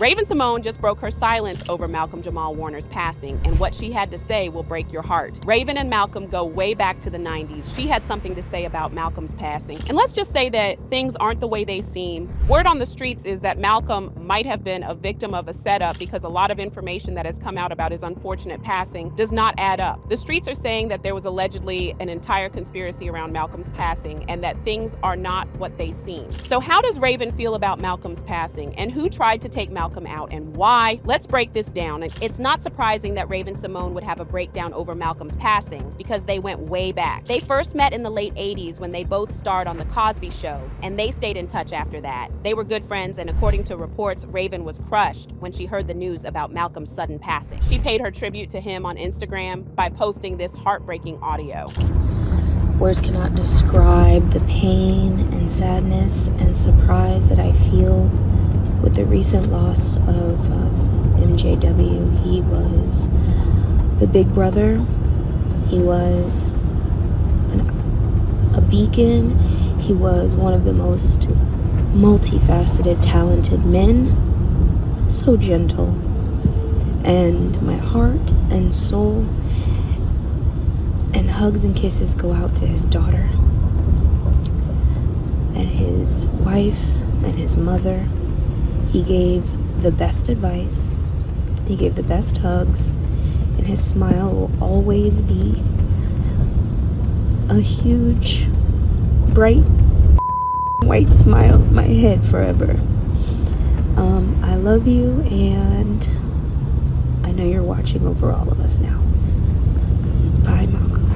Raven-Symoné just broke her silence over Malcom Jamal Warner's passing, and what she had to say will break your heart. Raven and Malcolm go way back to the 90s. She had something to say about Malcolm's passing. And let's just say that things aren't the way they seem. Word on the streets is that Malcolm might have been a victim of a setup because a lot of information that has come out about his unfortunate passing does not add up. The streets are saying that there was allegedly an entire conspiracy around Malcolm's passing and that things are not what they seem. So how does Raven feel about Malcolm's passing, and who tried to take Malcolm out and why? Let's break this down. It's not surprising that Raven-Symoné would have a breakdown over Malcolm's passing because they went way back. They first met in the late 80s when they both starred on The Cosby Show, and they stayed in touch after that. They were good friends, and according to reports, Raven was crushed when she heard the news about Malcolm's sudden passing. She paid her tribute to him on Instagram by posting this heartbreaking audio. Words cannot describe the pain and sadness and surprise that I feel with the recent loss of MJW. He was the big brother. He was a beacon. He was one of the most multifaceted, talented men. So gentle. And my heart and soul and hugs and kisses go out to his daughter and his wife and his mother. He gave the best advice, he gave the best hugs, and his smile will always be a huge, bright, white smile in my head forever. I love you, and I know you're watching over all of us now. Bye, Malcolm.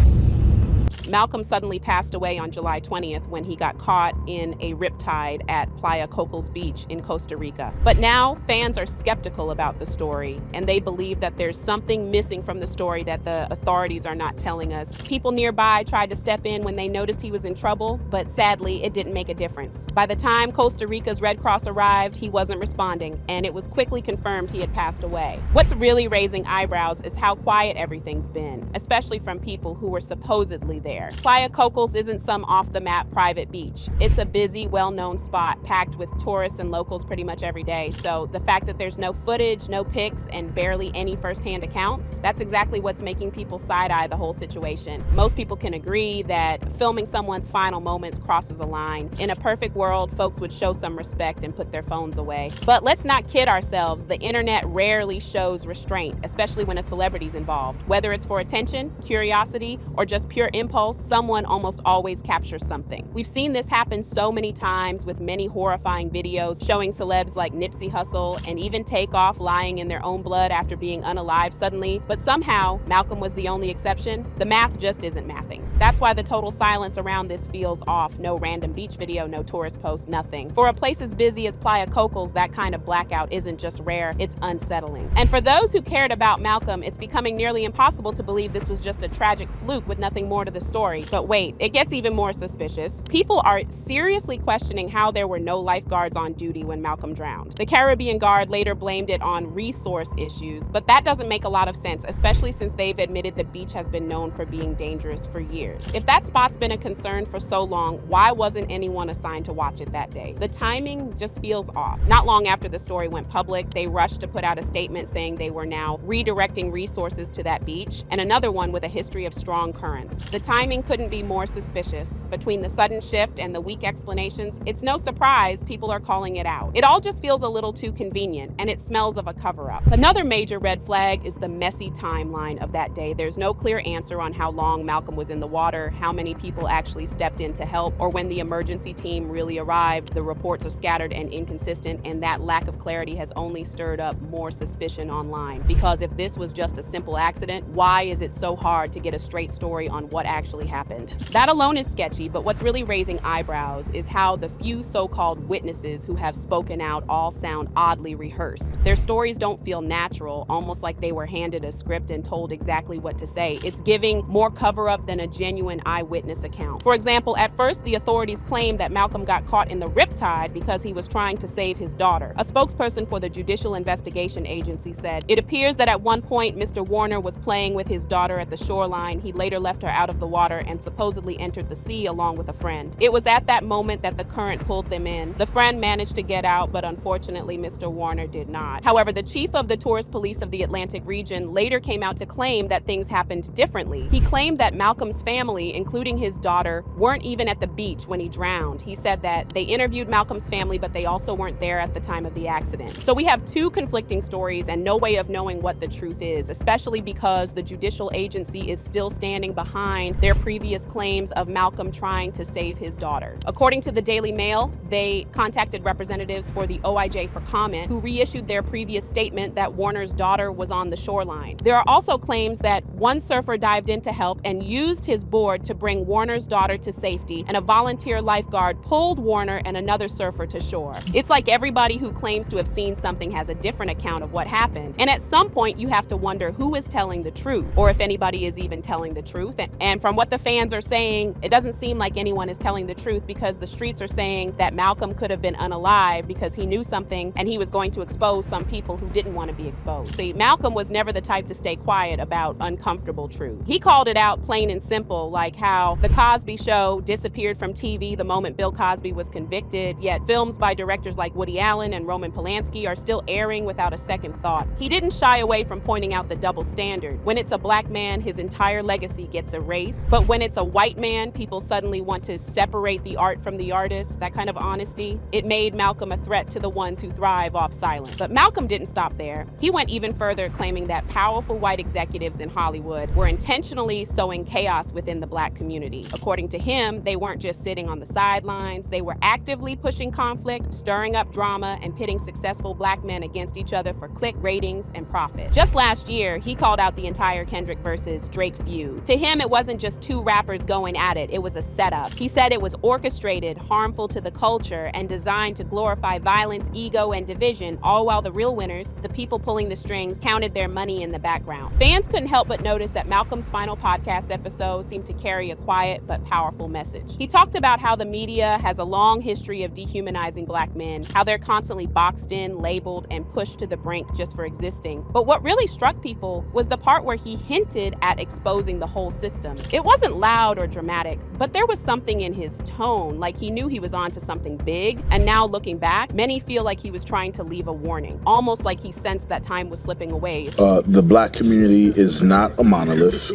Malcolm suddenly passed away on July 20th when he got caught in a riptide at Playa Cocos Beach in Costa Rica. But now fans are skeptical about the story, and they believe that there's something missing from the story that the authorities are not telling us. People nearby tried to step in when they noticed he was in trouble, but sadly it didn't make a difference. By the time Costa Rica's Red Cross arrived, he wasn't responding, and it was quickly confirmed he had passed away. What's really raising eyebrows is how quiet everything's been, especially from people who were supposedly there. Playa Cocos isn't some off-the-map private beach. It's a busy, well-known spot packed with tourists and locals pretty much every day. So the fact that there's no footage, no pics, and barely any first-hand accounts, that's exactly what's making people side-eye the whole situation. Most people can agree that filming someone's final moments crosses a line. In a perfect world, folks would show some respect and put their phones away. But let's not kid ourselves. The internet rarely shows restraint, especially when a celebrity's involved. Whether it's for attention, curiosity, or just pure impulse, someone almost always captures something. We've seen this happen so many times with many horrifying videos showing celebs like Nipsey Hussle and even Takeoff lying in their own blood after being unalived suddenly. But somehow, Malcolm was the only exception. The math just isn't mathing. That's why the total silence around this feels off. No random beach video, no tourist post, nothing. For a place as busy as Playa Cocos, that kind of blackout isn't just rare, it's unsettling. And for those who cared about Malcolm, it's becoming nearly impossible to believe this was just a tragic fluke with nothing more to the story. But wait, it gets even more suspicious. People are seriously questioning how there were no lifeguards on duty when Malcolm drowned. The Caribbean Guard later blamed it on resource issues, but that doesn't make a lot of sense, especially since they've admitted the beach has been known for being dangerous for years. If that spot's been a concern for so long, why wasn't anyone assigned to watch it that day? The timing just feels off. Not long after the story went public, they rushed to put out a statement saying they were now redirecting resources to that beach, and another one with a history of strong currents. The timing couldn't be more suspicious. Between the sudden shift and the weak explanations, it's no surprise people are calling it out. It all just feels a little too convenient, and it smells of a cover-up. Another major red flag is the messy timeline of that day. There's no clear answer on how long Malcolm was in the water, how many people actually stepped in to help, or when the emergency team really arrived. The reports are scattered and inconsistent, and that lack of clarity has only stirred up more suspicion online. Because if this was just a simple accident, why is it so hard to get a straight story on what actually happened? That alone is sketchy, but what's really raising eyebrows is how the few so-called witnesses who have spoken out all sound oddly rehearsed. Their stories don't feel natural, almost like they were handed a script and told exactly what to say. It's giving more cover-up than a genuine eyewitness account. For example, at first, the authorities claimed that Malcolm got caught in the riptide because he was trying to save his daughter. A spokesperson for the Judicial Investigation Agency said, "It appears that at one point, Mr. Warner was playing with his daughter at the shoreline. He later left her out of the water daughter and supposedly entered the sea along with a friend. It was at that moment that the current pulled them in. The friend managed to get out, but unfortunately, Mr. Warner did not. However, the chief of the tourist police of the Atlantic region later came out to claim that things happened differently. He claimed that Malcolm's family, including his daughter, weren't even at the beach when he drowned. He said that they interviewed Malcolm's family, but they also weren't there at the time of the accident. So we have two conflicting stories and no way of knowing what the truth is, especially because the judicial agency is still standing behind their previous claims of Malcolm trying to save his daughter. According to the Daily Mail, they contacted representatives for the OIJ for comment, who reissued their previous statement that Warner's daughter was on the shoreline. There are also claims that one surfer dived in to help and used his board to bring Warner's daughter to safety, and a volunteer lifeguard pulled Warner and another surfer to shore. It's like everybody who claims to have seen something has a different account of what happened, and at some point you have to wonder who is telling the truth, or if anybody is even telling the truth. And from what the fans are saying, it doesn't seem like anyone is telling the truth, because the streets are saying that Malcolm could have been unalive because he knew something and he was going to expose some people who didn't want to be exposed. See, Malcolm was never the type to stay quiet about uncomfortable truth. He called it out plain and simple, like how The Cosby Show disappeared from TV the moment Bill Cosby was convicted, yet films by directors like Woody Allen and Roman Polanski are still airing without a second thought. He didn't shy away from pointing out the double standard. When it's a black man, his entire legacy gets erased, but when it's a white man, people suddenly want to separate the art from the artist. That kind of honesty, it made Malcolm a threat to the ones who thrive off silence. But Malcolm didn't stop there. He went even further, claiming that powerful white executives in Hollywood were intentionally sowing chaos within the black community. According to him, they weren't just sitting on the sidelines, they were actively pushing conflict, stirring up drama, and pitting successful black men against each other for click ratings and profit. Just last year, he called out the entire Kendrick versus Drake feud. To him, it wasn't just two rappers going at it was a setup. He said it was orchestrated, harmful to the culture, and designed to glorify violence, ego, and division, all while the real winners, the people pulling the strings, counted their money in the background. Fans couldn't help but notice that Malcolm's final podcast episode seemed to carry a quiet but powerful message. He talked about how the media has a long history of dehumanizing black men, how they're constantly boxed in, labeled, and pushed to the brink just for existing. But what really struck people was the part where he hinted at exposing the whole system. It wasn't loud or dramatic, but there was something in his tone, like he knew he was onto something big. And now looking back, many feel like he was trying to leave a warning, almost like he sensed that time was slipping away. The black community is not a monolith.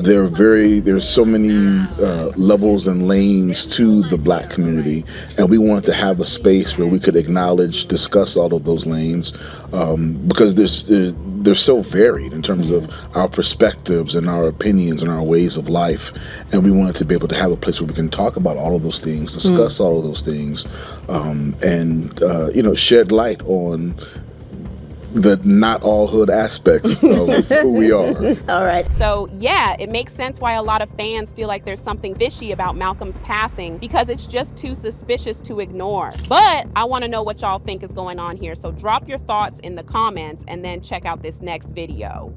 There's so many levels and lanes to the black community, and we wanted to have a space where we could acknowledge, discuss all of those lanes, because they're so varied in terms of our perspectives and our opinions and our ways of life, and we wanted to be able to have a place where we can talk about all of those things, discuss all of those things, and shed light on the not all hood aspects of who we are. All right. So yeah, it makes sense why a lot of fans feel like there's something fishy about Malcolm's passing, because it's just too suspicious to ignore. But I want to know what y'all think is going on here. So drop your thoughts in the comments and then check out this next video.